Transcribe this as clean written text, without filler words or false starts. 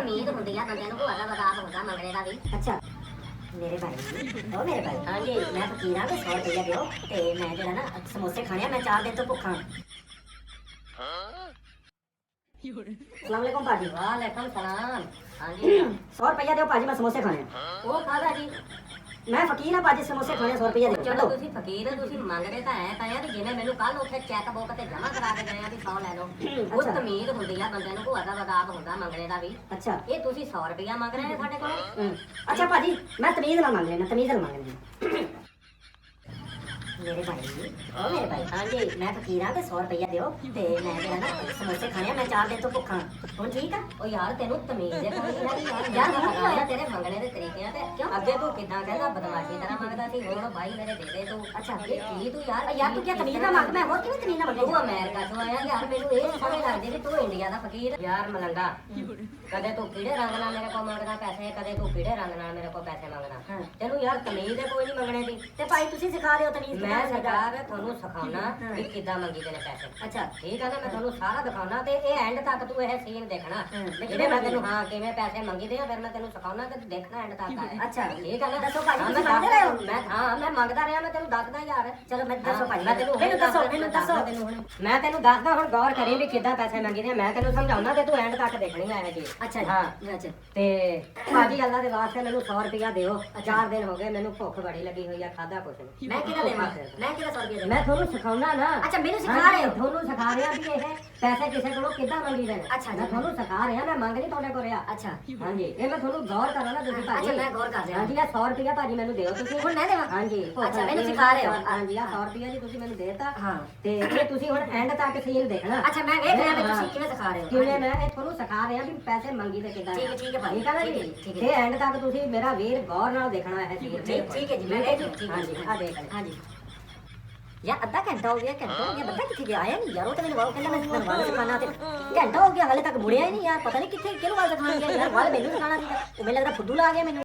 ਤਮੀਜ਼ ਹੁੰਦੀ ਆ ਬੰਦੇ ਨੂੰ, ਭੂਆ ਦਾ ਬਦਾਬ ਹੁੰਦਾ ਮੰਗਣੇ ਦਾ ਵੀ। ਅੱਛਾ ਮੇਰੇ ਭਾਈ ਉਹ ਮੇਰੇ ਭਾਈ ਹਾਂਜੀ ਮੈਂ ਫਕੀਰ ਹਾਂ ਤੇ 100 ਰੁਪਇਆ ਦਿਓ ਤੇ ਮੈਂ ਜਿਹੜਾ ਨਾ ਸਮੋਸੇ ਖਾਣੇ ਆ, ਮੈਂ 4 ਦਿਨ ਤੋਂ ਭੁੱਖਾ अस्सलाम वालेकुम भाजी। वालेकुम सलाम। हाँ जी 100 रुपया दियो भाजी, मैं समोसे खाने हैं। वो खादा जी। मैं फकीर हाँ भाजी, समोसे खाने 100 रुपया दियो। चलो ਤੁਸੀਂ ਫਕੀਰ ਹੋ, ਤੁਸੀਂ ਮੰਗਦੇ ਤਾਂ ਹੈ ਤਾਂ ਯਾਰ, ਜਿਵੇਂ ਮੈਨੂੰ ਕੱਲ ਉੱਥੇ ਚੈੱਕ ਬੁੱਕ ਤੇ ਜਮਾ ਕਰਾ ਕੇ ਗਏ ਆ ਵੀ 100 ਲੈ ਲਓ। ਉਹ ਅੱਛਾ। ਤਮੀਜ਼ ਹੁੰਦੀ ਆ ਬੰਦੇ ਨੂੰ, ਭੂਆ ਦਾ ਬਦਾਬ ਹੁੰਦਾ ਮੰਗਣੇ ਦਾ ਵੀ। अच्छा ਇਹ ਤੁਸੀਂ 100 ਰੁਪਇਆ ਮੰਗ ਰਹੇ ਨੇ ਸਾਡੇ ਕੋਲ। अच्छा भाजी मैं तमीज ना मांग लेना, तमीज ना मांग लेना। मेरे भाई ओ मेरे भाई हाँ जी मैं फकीर हाँ ते 100 रुपया दियो ते मैं ਜਿਹੜਾ ਨਾ ਸਮੋਸੇ ਖਾਣੇ ਆ, ਮੈਂ 4 ਦਿਨ ਤੋਂ ਭੁੱਖਾ ਹੁਣ ਠੀਕ ਆ। ਉਹ ਯਾਰ ਤੈਨੂੰ ਤਮੀਜ਼ ਦੇ ਕੋਈ ਨਹੀਂ ਯਾਰ, ਯਾਰ ਹੁਣ ਹੋਇਆ ਤੇਰੇ ਮੰਗਣੇ ਦੇ ਤਰੀਕਿਆਂ ਤੇ ਕਿਉਂ? ਅੱਗੇ ਤੂੰ ਕਿੱਦਾਂ ਕਹਿੰਦਾ ਬਦਮਾਸ਼ੀ ਤਰ੍ਹਾਂ ਮੰਗਦਾ ਸੀ, ਹੁਣ ਭਾਈ ਮੇਰੇ ਦੇ ਦੇ ਤੂੰ। अच्छा ਇਹ ਕੀ ਤੂੰ ਯਾਰ, यार तू क्या तमीज ना मांग, मैं और ਕਿਵੇਂ ਤਮੀਜ਼ ਨਾ ਤੂੰ ਮੰਗੂ। ਅਮਰੀਕਾ ਤੋਂ ਆਇਆ ਯਾਰ, ਮੈਨੂੰ ਇਹ ਸਮਝ ਲੱਗਦੀ ਵੀ ਤੂੰ ਇੰਡੀਆ ਦਾ ਫਕੀਰ। ਯਾਰ ਮਲੰਗਾ, ਕਦੇ ਤੂੰ ਕਿਹੜੇ ਰੰਗ ਨਾਲ ਮੇਰੇ ਕੋਲ ਮੰਗਦਾ ਪੈਸੇ, ਕਦੇ ਤੂੰ ਕਿਹੜੇ ਰੰਗ ਨਾਲ ਮੇਰੇ ਕੋਲ ਪੈਸੇ ਮੰਗਦਾ। ਹਾਂ। ਤੈਨੂੰ ਯਾਰ ਤਮੀਜ਼ ਦੇ ਕੋਈ ਨਹੀਂ ਮੰਗਣੇ ਦੀ। ਤੇ ਭਾਈ ਤੁਸੀਂ ਸਿਖਾ ਰਹੇ ਹੋ ਤਮੀਜ਼। ਮੈਂ ਸਰਕਾਰ ਤੁਹਾਨੂੰ ਸਿਖਾਉਣਾ ਵੀ ਕਿੱਦਾਂ ਮੰਗੀਦੇ ਨੇ ਪੈਸੇ। ਅੱਛਾ ਠੀਕ ਆ ਨਾ, ਮੈਂ ਤੁਹਾਨੂੰ ਸਾਰਾ ਦਿਖਾਉਣਾ ਤੇ ਇਹ ਐਂਡ ਤੱਕ ਤੂੰ ਇਹ ਸੀਨ ਦੇਖਣਾ। ਜਿਹੜੇ ਮੈਂ ਤੈਨੂੰ ਹਾਂ ਕਿਵੇਂ ਪੈਸੇ ਮੰਗੀਦੇ ਆ, ਫਿਰ ਮੈਂ ਤੈਨੂੰ ਸਿਖਾਉਣਾ ਤੇ ਤੂੰ ਦੇਖਣਾ ਐਂਡ ਤੱਕ ਆਏ। ਅੱਛਾ ਠੀਕ ਆ ਨਾ, ਦੱਸੋ ਭਾਜੀ, ਹਾਂ, ਤੁਸੀਂ ਮੈਂ ਮੰਗਦੇ ਰਹੇ ਹੋ? ਮੈਂ ਹਾਂ ਮੈਂ ਮੰਗਦਾ ਰਿਹਾ, ਮੈਂ ਤੈਨੂੰ ਦੱਸਦਾ ਯਾਰ। ਚਲੋ ਮੈਂ ਦੱਸੋ ਭਾਜੀ, ਮੈਂ ਤੈਨੂੰ ਮੈਨੂੰ ਦੱਸੋ ਤੈਨੂੰ ਹੁਣ ਮੈਂ ਤੈਨੂੰ ਦੱਸਦਾ, ਹੁਣ ਗੌਰ ਕਰੀ ਵੀ ਕਿੱਦਾਂ ਪੈਸੇ ਮੰਗੀਦੇ ਆ। ਮੈਂ ਤੈਨੂੰ ਸਮਝਾਉਣਾ ਤੇ ਤੂੰ ਐਂਡ ਤੱਕ ਦੇਖਣੀ ਆ ਇਹ ਚੀਜ਼। ਅੱਛਾ ਜੀ, ਹਾਂ ਅੱਛਾ ਤੇ ਭਾਜੀ ਅੱਲਾ ਦੇ ਵਾਸਤੇ ਮੈਨੂੰ 100 ਰੁਪਇਆ ਦਿਓ। 4 ਦਿਨ ਹੋ ਗਏ ਮੈਨੂੰ ਭੁੱਖ ਬੜੀ ਲੱਗੀ ਹੋਈ ਆ, ਖਾਦਾ ਕੁਛ ਨਹੀਂ। ਮੈਂ ਕਿਹਦਾ ਦੇਵਾਂ, ਮੈਂ ਕਿਹਦਾ 100 ਰੁਪਇਆ ਦੇਵਾਂ। ਮੈਂ ਤੁਹਾਨੂੰ ਸਿਖਾਉਣਾ ਨਾ। ਅੱਛਾ ਮੈਨੂੰ ਸਿਖਾ ਰਹੇ ਹੋ। ਤੁਹਾਨੂੰ ਸਿਖਾ ਰਿਹਾ ਵੀ ਇਹ ਪੈਸੇ ਕਿਸੇ ਕੋਲੋਂ ਕਿੱਦਾਂ ਮੰਗੀਦੇ ਨੇ। ਅੱਛਾ ਜੀ। ਮੈਂ ਤੁਹਾਨੂੰ ਸਿਖਾ ਰਿਹਾ, ਮੈਂ ਮੰਗ ਨਹੀਂ ਤੁਹਾਡੇ ਕੋਲ ਰਿਹਾ। ਅੱਛਾ ਹਾਂਜੀ ਇਹ ਮੈਂ ਤੁਹਾਨੂੰ ਗੌਰ ਕਰੋ ਨਾ ਤੁਸੀਂ ਭਾਜੀ। ਅੱਛਾ ਮੈਂ ਗੌਰ ਕਰ ਰਿਹਾ। ਹਾਂਜੀ ਇਹ 100 ਰੁਪਇਆ ਭਾਜੀ ਮੈਨੂੰ ਦਿਓ ਤੁਸੀਂ। ਹੁਣ ਮੈਂ ਦੇਵਾਂ? ਹਾਂਜੀ ਅੱਛਾ ਮੈਨੂੰ ਸਿਖਾ ਰਹੇ ਹੋ। ਹਾਂਜੀ ਆ 100 ਰੁਪਇਆ ਜੀ ਤੁਸੀਂ ਮੈਨੂੰ ਦੇਤਾ। ਹਾਂ ਤੇ ਇਹ ਤੁਸੀਂ ਹੁਣ ਐਂਡ ਤੱਕ ਸੀਨ ਦੇਖਣਾ। ਅੱਛਾ ਮੈਂ ਵੇਖ ਰਿਹਾ ਵੀ ਤੁਸੀਂ ਕਿਵੇਂ ਸਿਖਾ ਰਹੇ ਹੋ। ਕਿਵੇਂ ਮੈਂ ਇਹ ਤੁਹਾਨੂੰ ਸਿਖਾ ਰਿਹਾ ਵੀ ਪੈਸੇ ਮੰਗੀ ਦੇ ਕਿੱਦਾਂ। ਠੀਕ ਹੈ ਭਾਈ। ਠੀਕ ਹੈ ਨਾ ਜੀ। ਠੀਕ ਹੈ। ਤੇ ਐਂਡ ਤੱਕ ਤੁਸੀਂ ਮੇਰਾ ਵੀਰ ਗੌਰ ਨਾਲ ਦੇਖਣਾ ਹੈ ਸੀਨ। ਠੀਕ ਹੈ ਜੀ, ਮੈਂ ਦੇਖ ਲੂੰ। ਹਾਂਜੀ ਆ ਦੇਖ ਲੈ। ਹਾਂਜੀ यार अद्धा घंटा हो गया, घंटा हो गया, बता किथे गया आया नहीं यार। वो तो मैंने वाल कहना मैं वाल सिखाना ते घंटा हो गया हाले तक मुड़िया ही नहीं यार। पता नहीं किथे किहनु वाल सिखाना गया यार। वाल मैनू सिखाना सी, वो मैनू लगदा फुद्दू ला गया मैनू।